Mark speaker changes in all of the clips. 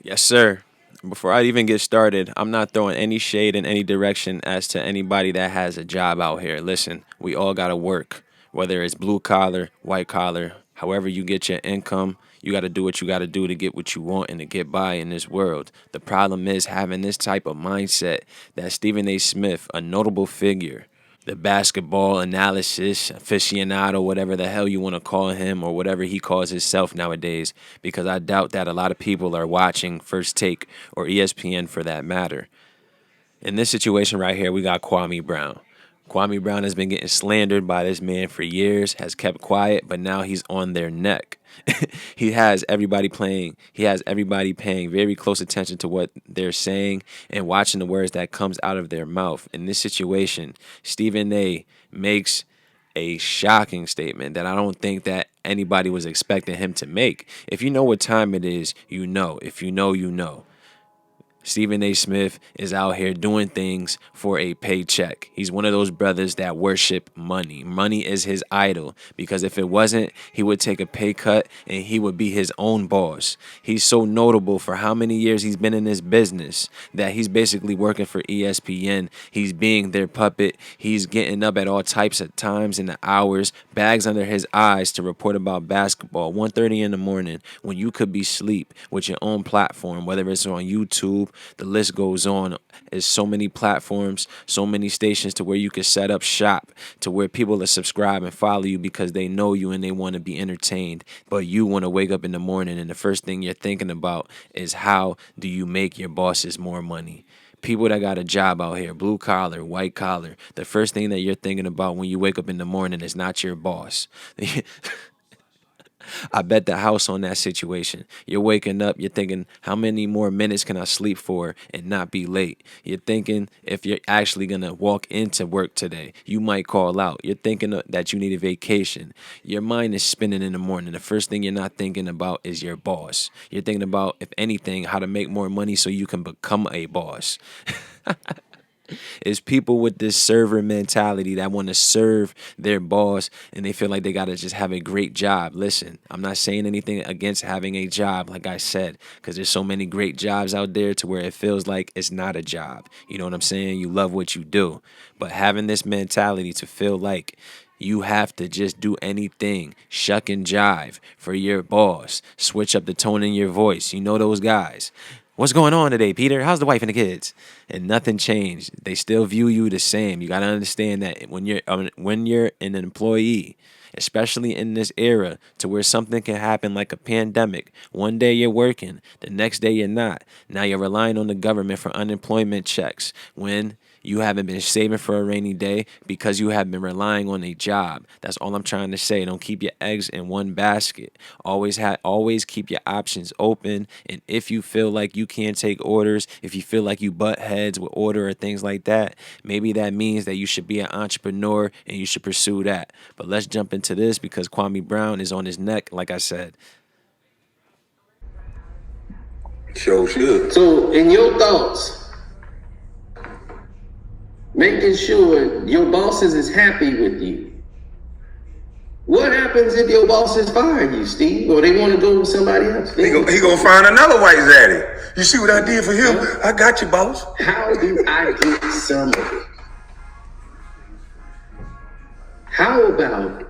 Speaker 1: Yes, sir. Before I even get started, I'm not throwing any shade in any direction as to anybody that has a job out here. Listen, we all got to work, whether it's blue collar, white collar, however you get your income. You got to do what you got to do to get what you want and to get by in this world. The problem is having this type of mindset that Stephen A. Smith, a notable figure, the basketball analysis aficionado, whatever the hell you want to call him, or whatever he calls himself nowadays, because I doubt that a lot of people are watching First Take or ESPN for that matter. In this situation right here, we got Kwame Brown. Kwame Brown has been getting slandered by this man for years, has kept quiet, but now he's on their neck. He has everybody paying very close attention to what they're saying and watching the words that comes out of their mouth. In this situation, Stephen A makes a shocking statement that I don't think that anybody was expecting him to make. If you know what time it is, you know. If you know, you know. Stephen A. Smith is out here doing things for a paycheck. He's one of those brothers that worship money. Money is his idol because if it wasn't, he would take a pay cut and he would be his own boss. He's so notable for how many years he's been in this business that he's basically working for ESPN. He's being their puppet. He's getting up at all types of times in the hours, bags under his eyes to report about basketball. 1:30 in the morning when you could be asleep with your own platform, whether it's on YouTube, the list goes on. There's so many platforms, so many stations to where you can set up shop to where people are subscribe and follow you because they know you and they want to be entertained. But you want to wake up in the morning and the first thing you're thinking about is how do you make your bosses more money? People that got a job out here, blue collar, white collar, the first thing that you're thinking about when you wake up in the morning is not your boss. I bet the house on that situation. You're waking up, you're thinking, how many more minutes can I sleep for and not be late? You're thinking if you're actually going to walk into work today, you might call out. You're thinking that you need a vacation. Your mind is spinning in the morning. The first thing you're not thinking about is your boss. You're thinking about, if anything, how to make more money so you can become a boss. It's people with this server mentality that want to serve their boss and they feel like they got to just have a great job. Listen, I'm not saying anything against having a job, like I said, because there's so many great jobs out there to where it feels like it's not a job. You know what I'm saying? You love what you do. But having this mentality to feel like you have to just do anything, shuck and jive for your boss, switch up the tone in your voice. You know those guys. What's going on today, Peter? How's the wife and the kids? And nothing changed. They still view you the same. You got to understand that when you're an employee, especially in this era to where something can happen like a pandemic. One day you're working, the next day you're not. Now you're relying on the government for unemployment checks when you haven't been saving for a rainy day because you have been relying on a job. That's all I'm trying to say. Don't keep your eggs in one basket. Always keep your options open. And if you feel like you can't take orders, if you feel like you butt heads with order or things like that, maybe that means that you should be an entrepreneur and you should pursue that. But let's jump into this because Kwame Brown is on his neck, like I said.
Speaker 2: Sure should. So, in your thoughts, making sure your bosses is happy with you. What happens if your bosses fire you, Steve, or they want to go with somebody else?
Speaker 3: He gonna find another white zaddy. You see what I did for him? I got you, boss.
Speaker 2: How do I get some of it? How about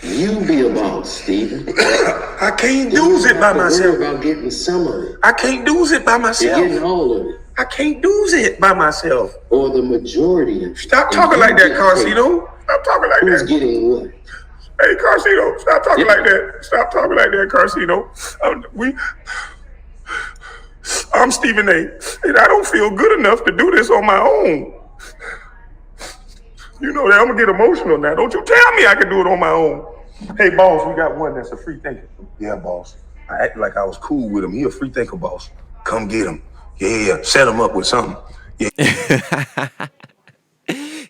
Speaker 2: you be a boss, Steven?
Speaker 3: I can't do it by myself.
Speaker 2: Worry about getting some of it.
Speaker 3: I can't do it by myself.
Speaker 2: You're getting all of it.
Speaker 3: I can't do it by myself.
Speaker 2: Or the majority of it.
Speaker 3: Stop talking like that, Carcino. Stop talking like
Speaker 2: Who's
Speaker 3: that.
Speaker 2: getting what?
Speaker 3: Hey, Carcino, stop talking like that. Stop talking like that, Carcino. I'm Stephen A. And I don't feel good enough to do this on my own. You know that I'm gonna get emotional now. Don't you tell me I can do it on my own. Hey, boss, we got one that's a free thinker. Yeah, boss. I acted like I was cool with him. He a free thinker, boss. Come get him. Yeah, set him up with something. Yeah.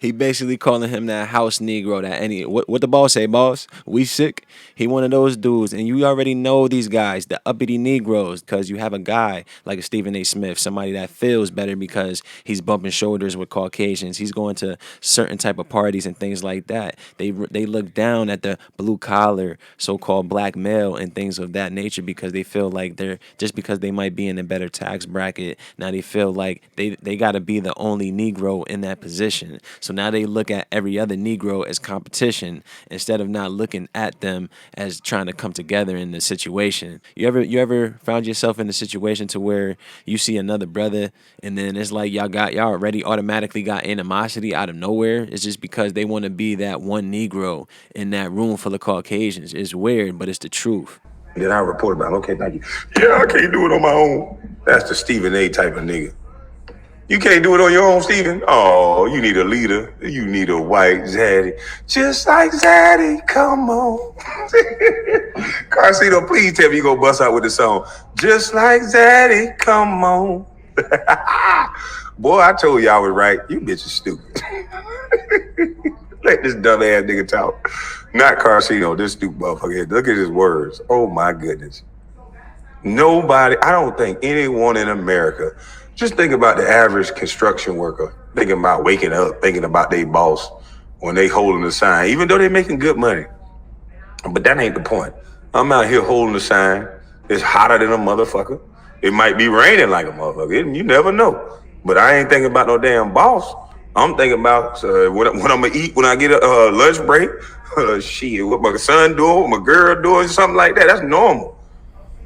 Speaker 1: He basically calling him that house Negro. That any what the boss say, boss? We sick. He one of those dudes, and you already know these guys, the uppity Negroes, because you have a guy like a Stephen A. Smith, somebody that feels better because he's bumping shoulders with Caucasians. He's going to certain type of parties and things like that. They look down at the blue collar, so-called black male and things of that nature because they feel like they're just because they might be in a better tax bracket. Now they feel like they got to be the only Negro in that position. So now they look at every other Negro as competition instead of not looking at them as trying to come together in the situation. You ever found yourself in a situation to where you see another brother and then it's like y'all already automatically got animosity out of nowhere? It's just because they want to be that one Negro in that room full of Caucasians. It's weird, but it's the truth.
Speaker 3: That I report about. Okay, thank you. Yeah, I can't do it on my own. That's the Stephen A. type of nigga. You can't do it on your own, Stephen? Oh, you need a leader. You need a white Zaddy. Just like Zaddy, come on. Carcino, please tell me you gonna bust out with the song. Just like Zaddy, come on. Boy, I told you I was right. You bitches stupid. Let this dumb ass nigga talk. Not Carcino, this stupid motherfucker. Look at his words. Oh my goodness. Nobody, I don't think anyone in America, just think about the average construction worker, thinking about waking up, thinking about their boss when they holding the sign, even though they making good money. But that ain't the point. I'm out here holding the sign. It's hotter than a motherfucker. It might be raining like a motherfucker. You never know. But I ain't thinking about no damn boss. I'm thinking about what I'm gonna eat when I get a lunch break. Shit, what my son doing, what my girl doing, something like that. That's normal.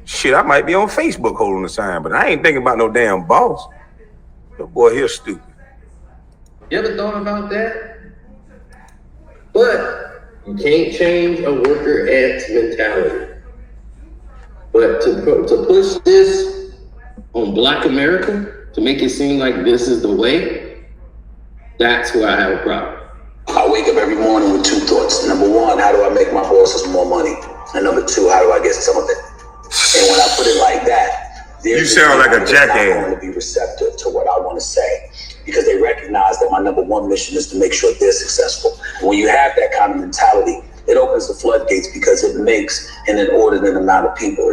Speaker 3: Shit, I might be on Facebook holding the sign, but I ain't thinking about no damn boss. The boy here stupid.
Speaker 2: You ever thought about that? But you can't change a worker ants mentality. But to push this on Black America, to make it seem like this is the way, that's where I have a problem.
Speaker 4: I wake up every morning with two thoughts. Number one, how do I make my bosses more money? And number two, how do I get some of it? And when I put it like that,
Speaker 3: you sound like a jackass.
Speaker 4: They're not going to be receptive to what I want to say because they recognize that my number one mission is to make sure they're successful. And when you have that kind of mentality, it opens the floodgates because it makes an inordinate amount of people.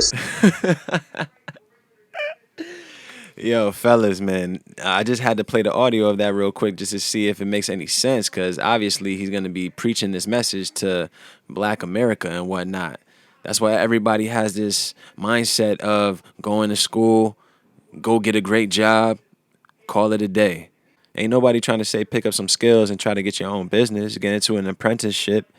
Speaker 1: Yo, fellas, man, I just had to play the audio of that real quick just to see if it makes any sense, because obviously he's going to be preaching this message to Black America and whatnot. That's why everybody has this mindset of going to school, go get a great job, call it a day. Ain't nobody trying to say pick up some skills and try to get your own business, get into an apprenticeship.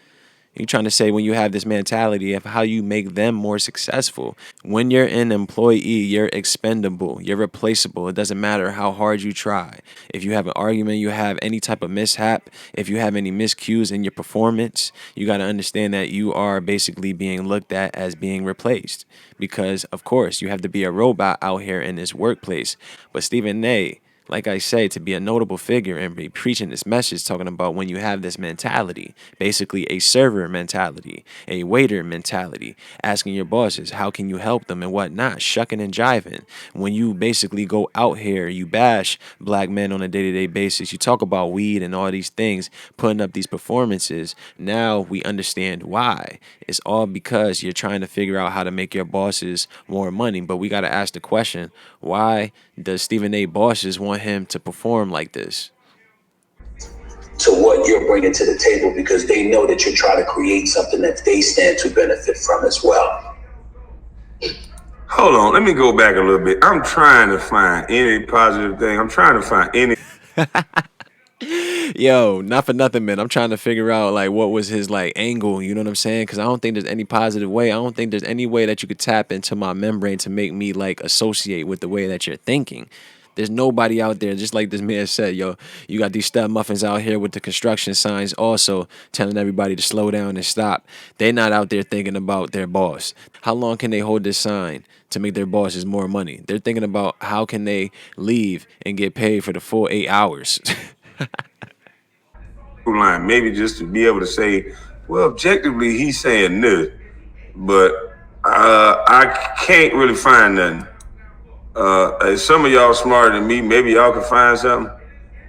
Speaker 1: You're trying to say when you have this mentality of how you make them more successful. When you're an employee, you're expendable, you're replaceable. It doesn't matter how hard you try. If you have an argument, you have any type of mishap, if you have any miscues in your performance, you got to understand that you are basically being looked at as being replaced. Because, of course, you have to be a robot out here in this workplace. But Stephen A., like I say, to be a notable figure and be preaching this message, talking about when you have this mentality, basically a server mentality, a waiter mentality, asking your bosses, how can you help them and whatnot, shucking and jiving. When you basically go out here, you bash Black men on a day-to-day basis, you talk about weed and all these things, putting up these performances. Now we understand why. It's all because you're trying to figure out how to make your bosses more money. But we got to ask the question, why does Stephen A. bosses want him to perform like this?
Speaker 4: To what you're bringing to the table because they know that you're trying to create something that they stand to benefit from as well.
Speaker 3: Hold on, let me go back a little bit. I'm trying to find any positive thing. I'm trying to find any.
Speaker 1: Yo, not for nothing, man. I'm trying to figure out like what was his like angle. You know what I'm saying? Because I don't think there's any positive way. I don't think there's any way that you could tap into my membrane to make me like associate with the way that you're thinking. There's nobody out there, just like this man said, yo, you got these step muffins out here with the construction signs also telling everybody to slow down and stop. They're not out there thinking about their boss. How long can they hold this sign to make their bosses more money? They're thinking about how can they leave and get paid for the full 8 hours.
Speaker 3: Line, maybe just to be able to say, well, objectively, he's saying this, but I can't really find nothing. Some of y'all smarter than me. Maybe y'all can find something.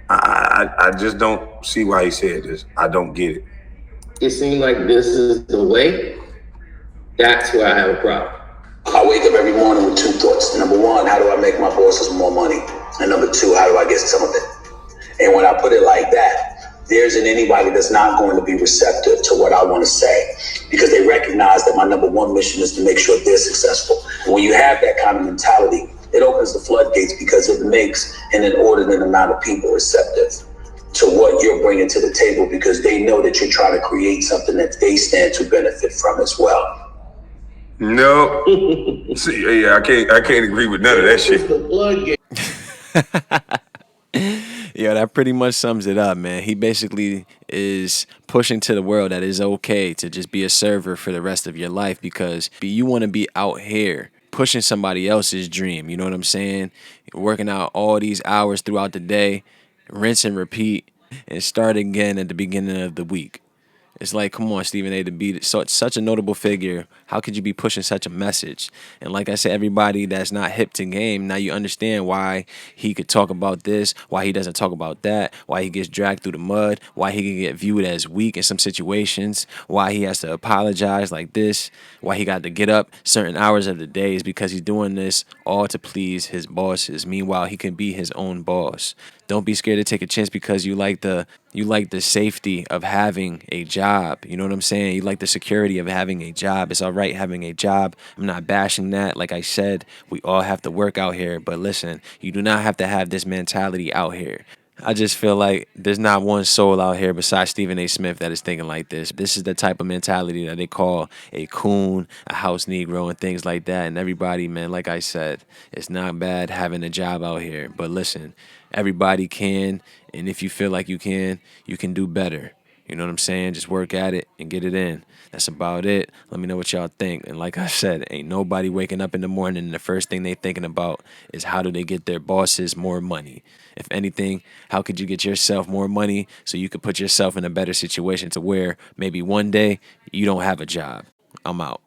Speaker 3: I just don't see why he said this. I don't get it.
Speaker 2: It seems like this is the way. That's where I have a problem.
Speaker 4: I wake up every morning with two thoughts. Number one, how do I make my bosses more money? And number two, how do I get some of it? And when I put it like that, there isn't anybody that's not going to be receptive to what I want to say, because they recognize that my number one mission is to make sure they're successful. And when you have that kind of mentality, it opens the floodgates because it makes an inordinate amount of people receptive to what you're bringing to the table, because they know that you're trying to create something that they stand to benefit from as well.
Speaker 3: No. See, yeah, I can't agree with none of that shit.
Speaker 2: The floodgate.
Speaker 1: Yeah, that pretty much sums it up, man. He basically is pushing to the world that it's okay to just be a server for the rest of your life, because you want to be out here pushing somebody else's dream. You know what I'm saying? Working out all these hours throughout the day, rinse and repeat, and start again at the beginning of the week. It's like, come on, Stephen A. to be such a notable figure. How could you be pushing such a message? And like I said, everybody that's not hip to game, now you understand why he could talk about this, why he doesn't talk about that, why he gets dragged through the mud, why he can get viewed as weak in some situations, why he has to apologize like this, why he got to get up certain hours of the day is because he's doing this all to please his bosses. Meanwhile, he can be his own boss. Don't be scared to take a chance because you like the safety of having a job. You know what I'm saying? You like the security of having a job. It's all right having a job. I'm not bashing that. Like I said, we all have to work out here. But listen, you do not have to have this mentality out here. I just feel like there's not one soul out here besides Stephen A. Smith that is thinking like this. This is the type of mentality that they call a coon, a house Negro, and things like that. And everybody, man, like I said, it's not bad having a job out here. But listen, everybody can, and if you feel like you can do better. You know what I'm saying? Just work at it and get it in. That's about it. Let me know what y'all think. And like I said, ain't nobody waking up in the morning and the first thing they thinking about is how do they get their bosses more money. If anything, how could you get yourself more money so you could put yourself in a better situation to where maybe one day you don't have a job. I'm out.